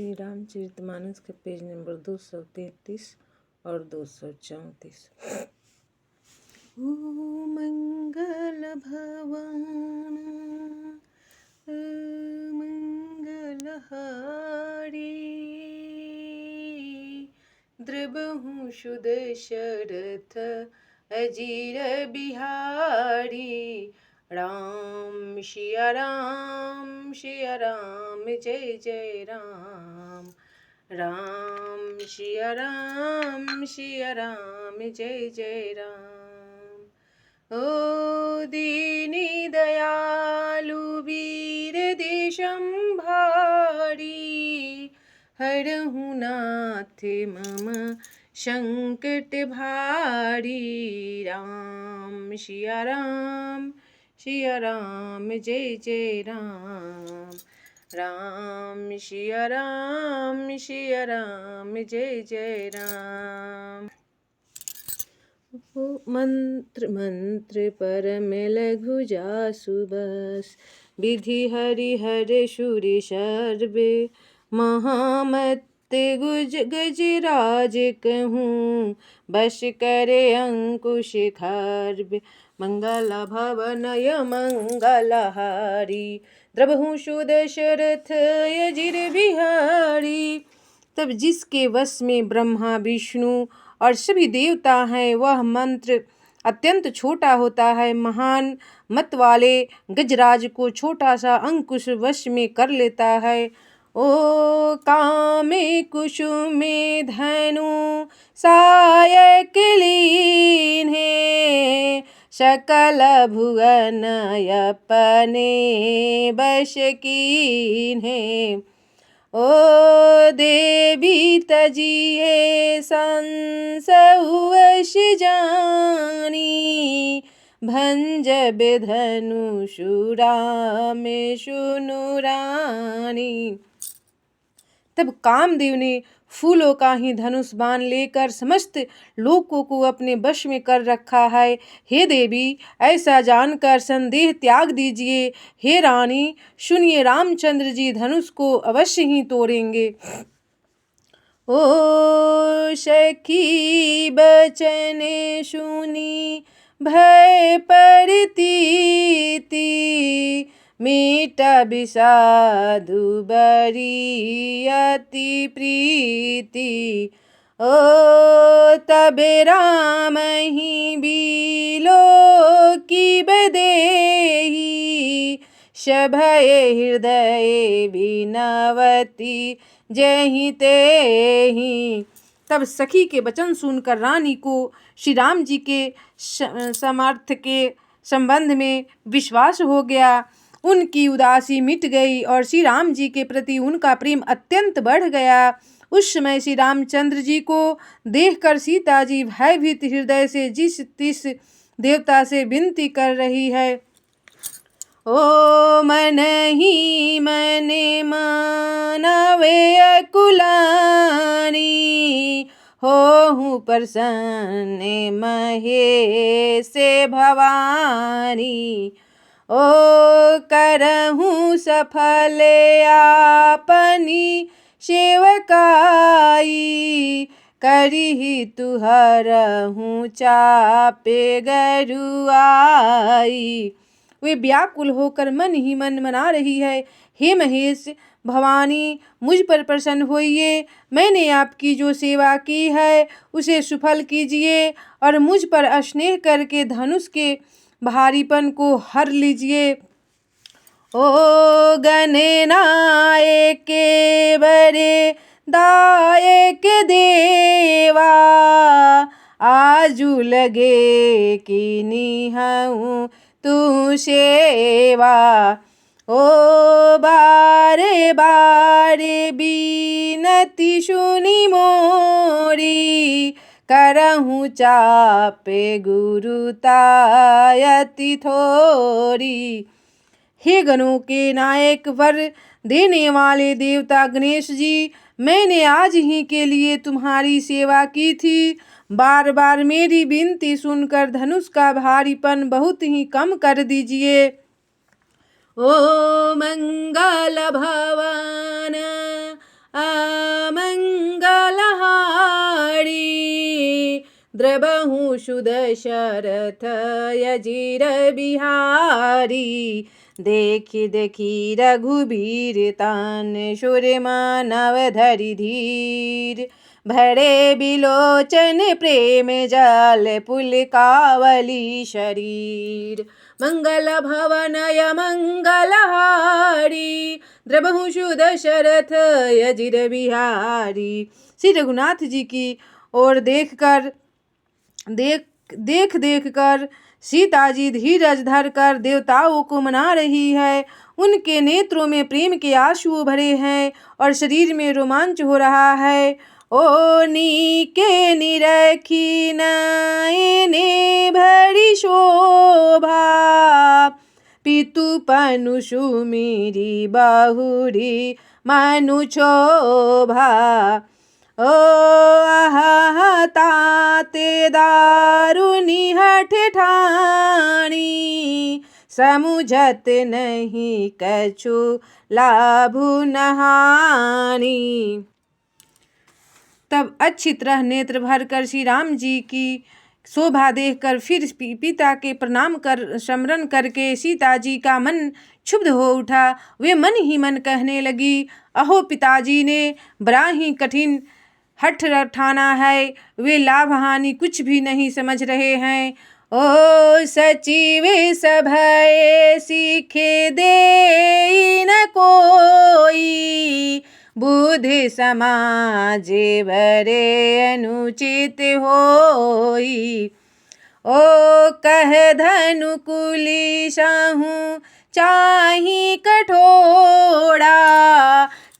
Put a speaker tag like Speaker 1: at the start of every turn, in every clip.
Speaker 1: श्री रामचरितमानस के page number 233 और 234। ओ मंगल भवन मंगलहारी, द्रबहु सुदशरथ अजीर बिहारी। राम सिया राम जय जय राम। राम सिया राम जय जय राम। ओ दीनी दयालु वीर देशम भारी, हरहु नाथ मम संकट भारी। राम सिया राम जय जय राम। राम सिया राम जय जय राम। मंत्र मंत्र परम लघु जासु बस, विधि हरिहर सुरि सर्वे। महामत गजराज कहूँ, बस करे अंकुश खर्व। मंगल भवनय मंगलहारी, द्रबहु सुदशरथ अजीर बिहारी। तब जिसके वश में ब्रह्मा विष्णु और सभी देवता हैं, वह मंत्र अत्यंत छोटा होता है। महान मत वाले गजराज को छोटा सा अंकुश वश में कर लेता है। ओ कामे कुसुमे धनु सायक लीन्हे, सकल भुवन अपने बश कीन्हे। ओ देवी तजिए संसहु वश जानी, भंजब धनु सुराम सुनु रानी। तब कामदेव ने फूलों का ही धनुष बाण लेकर समस्त लोकों को अपने वश में कर रखा है। हे देवी, ऐसा जानकर संदेह त्याग दीजिए। हे रानी, सुनिए, रामचंद्र जी धनुष को अवश्य ही तोड़ेंगे। ओ सखी बचन सुनी भय परतीति, मीटा विषादु बरी अति प्रीति। ओ तबे राम ही बिलो की बदेही, सभय हृदय बिनवती जहि तेहि। तब सखी के वचन सुनकर रानी को श्री राम जी के सामर्थ्य के संबंध में विश्वास हो गया। उनकी उदासी मिट गई और श्री राम जी के प्रति उनका प्रेम अत्यंत बढ़ गया। उस समय श्री रामचंद्र जी को देखकर सीता जी भयभीत हृदय से जिस तिस देवता से विनती कर रही है। ओ मन ही मने मानवे अकुलानी, होहु प्रसन्न महेश भवानी। ओ करहूँ सफल आपनी सेवकाई, करिहि तुहरहूँ चापे गरुआई। वे व्याकुल होकर मन ही मन मना रही है। हे महेश भवानी, मुझ पर प्रसन्न होइए। मैंने आपकी जो सेवा की है उसे सफल कीजिए और मुझ पर स्नेह करके धनुष के भारीपन को हर लीजिए। ओ गणनायक बरे दायक देवा, आजू लगे कि निहऊँ तू सेवा। ओ बारे बारे बीनती सुनी मोरी, करहूँ चापे गुरुतायति थोरी। हे गणों के नायक, वर देने वाले देवता गणेश जी, मैंने आज ही के लिए तुम्हारी सेवा की थी। बार बार मेरी विनती सुनकर धनुष का भारीपन बहुत ही कम कर दीजिए। ओ मंगल भवन अमंगलहारी। द्रबहु सुदशरथ अजिर बिहारी। देखी देखी रघुबीर तान सुर मानव धरि धीर। भरे बिलोचन प्रेम जाल पुलकावली शरीर। मंगल भवनय मंगलहारी। द्रबहु सुदशरथ अजिर बिहारी। श्री रघुनाथ जी की ओर देख कर सीता जी धीरज धर कर देवताओं को मना रही है। उनके नेत्रों में प्रेम के आंसू भरे हैं और शरीर में रोमांच हो रहा है। ओ नीके निरखी नयने भरी शोभा। पितु पनु सुमिरी बहुरी मनु शोभा। ओ आहा ताते दारुनी हठ ठानी। समुझत नहीं कछु लाभु नहानी। तब अच्छी तरह नेत्र भर कर श्री राम जी की शोभा देखकर फिर पिता के प्रणाम कर स्मरण करके सीता जी का मन क्षुब्ध हो उठा। वे मन ही मन कहने लगी, अहो पिताजी ने बड़ा ही कठिन हठ ठाना है। वे लाभ हानि कुछ भी नहीं समझ रहे हैं। ओ सचिव सभय सीखे दे न कोई। बुद्धि समाज बरे अनुचित होई। ओ कह धनुकुली साहू चाही कठोरा।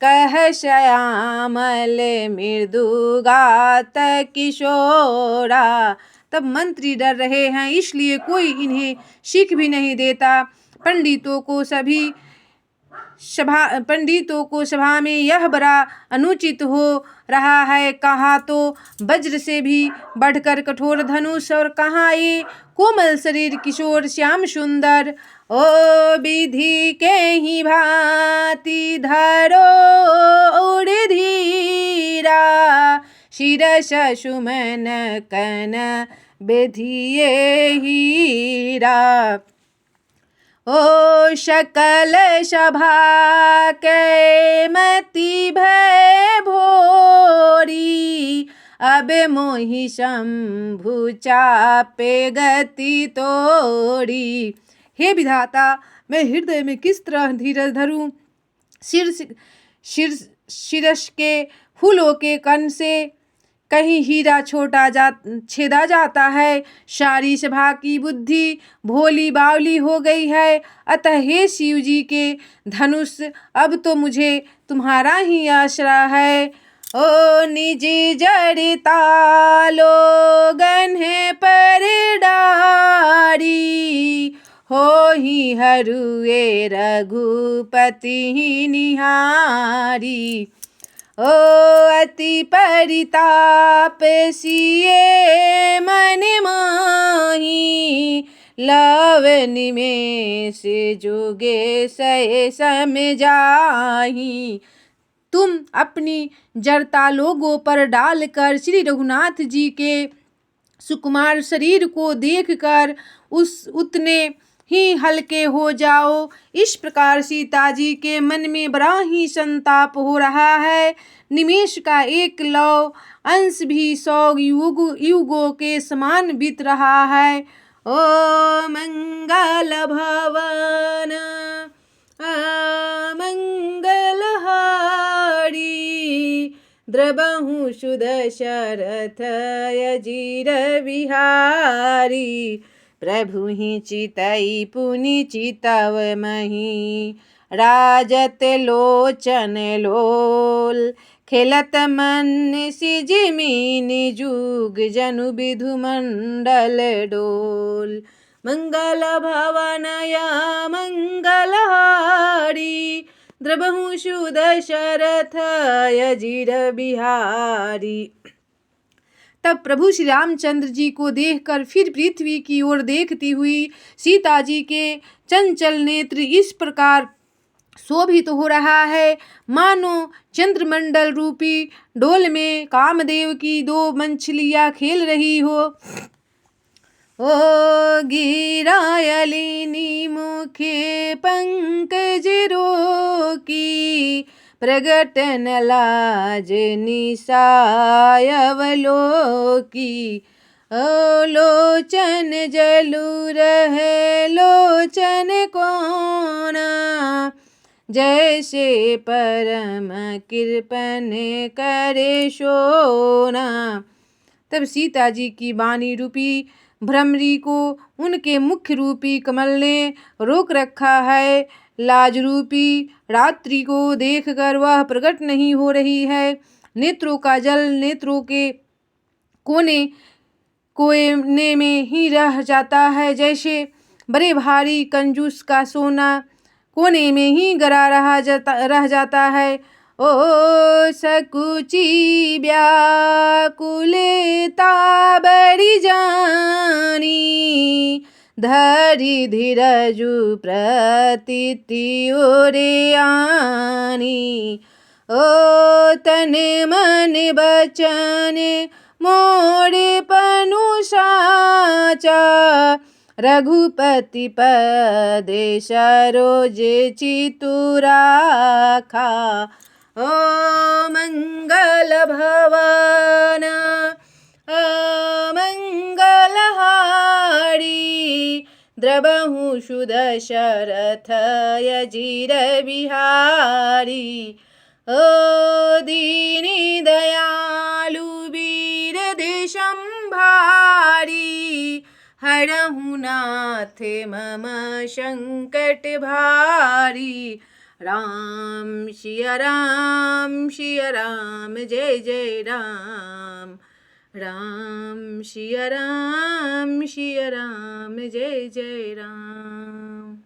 Speaker 1: कह श्यामल मृदुगात किशोरा। तब मंत्री डर रहे हैं, इसलिए कोई इन्हें सीख भी नहीं देता। पंडितों को सभा में यह बड़ा अनुचित हो रहा है। कहा तो वज्र से भी बढ़कर कठोर धनुष, और कहाँ ये कोमल शरीर किशोर श्याम सुंदर। ओ विधि के ही भांति धरो और धीरा। शिरस सुमन कन बेधिये हीरा। ओ सकल सभा के मति भय भोरी। अब मोहि शंभु चापे गति तोड़ी। हे विधाता, मैं हृदय में किस तरह धीरज धरूं। शिरस के फूलों के कण से कहीं हीरा छेदा जाता है। सारी सभा की बुद्धि भोली बावली हो गई है। अतः हे शिव जी के धनुष, अब तो मुझे तुम्हारा ही आसरा है। ओ निज जड़ता लोगन है पर डारी। हो ही हरुए रघुपति ही निहारी। ओ अति परिताप सिए मन माही। लव निमेष जुगे सहे सम जाही। तुम अपनी जड़ता लोगों पर डालकर श्री रघुनाथ जी के सुकुमार शरीर को देखकर उतने ही हल्के हो जाओ। इस प्रकार सीता जी के मन में बड़ा ही संताप हो रहा है। निमेष का एक लौ अंश भी 100 युगों के समान बीत रहा है। ओ मंगल भवन मंगलहारी। द्रबहु सुदशरथ अजिर बिहारी। प्रभु ही चितई पुनि चितव मही। राजत लोचन लोल खेलत मन सिज मीन जुग जनु विधु मंडल डोल। मंगल भवनया मंगलहारी। द्रबहु सुदशरथ अजिर बिहारी। तब प्रभु श्री रामचंद्र जी को देखकर फिर पृथ्वी की ओर देखती हुई सीता जी के चंचल नेत्र इस प्रकार शोभित हो रहा है, मानो चंद्रमंडल रूपी डोल में कामदेव की दो मछलियाँ खेल रही हो। ओ गिरायलिनी मुखे पंकज रोकी, प्रगट न लाज निसाय अवलोकी। ओ लोचन जलु रहे लोचन कोना, जैसे परम कृपन करे सोना। तब सीता जी की वाणी रूपी भ्रमरी को उनके मुख्य रूपी कमल ने रोक रखा है। लाज रूपी रात्रि को देखकर वह प्रकट नहीं हो रही है। नेत्रों का जल नेत्रों के कोने में ही रह जाता है, जैसे बड़े भारी कंजूस का सोना कोने में ही गड़ा रह जाता है। ओ सकुची व्याकुलता बड़ी जानी, धरि धीरजु प्रतीति ओरे आनी। ओ तन मन बचन मोरे पनु साचा, रघुपति पदे सरोज चितु राखा। ओ मंगल भवन मंगलहारी, द्रवहु सुदशरथ अजीर बिहारी। ओ दीनी दयालु वीर देशंभारी, हरहु नाथ मम संकट भारी। राम सिया राम जय जय राम। राम सिया राम जय जय राम।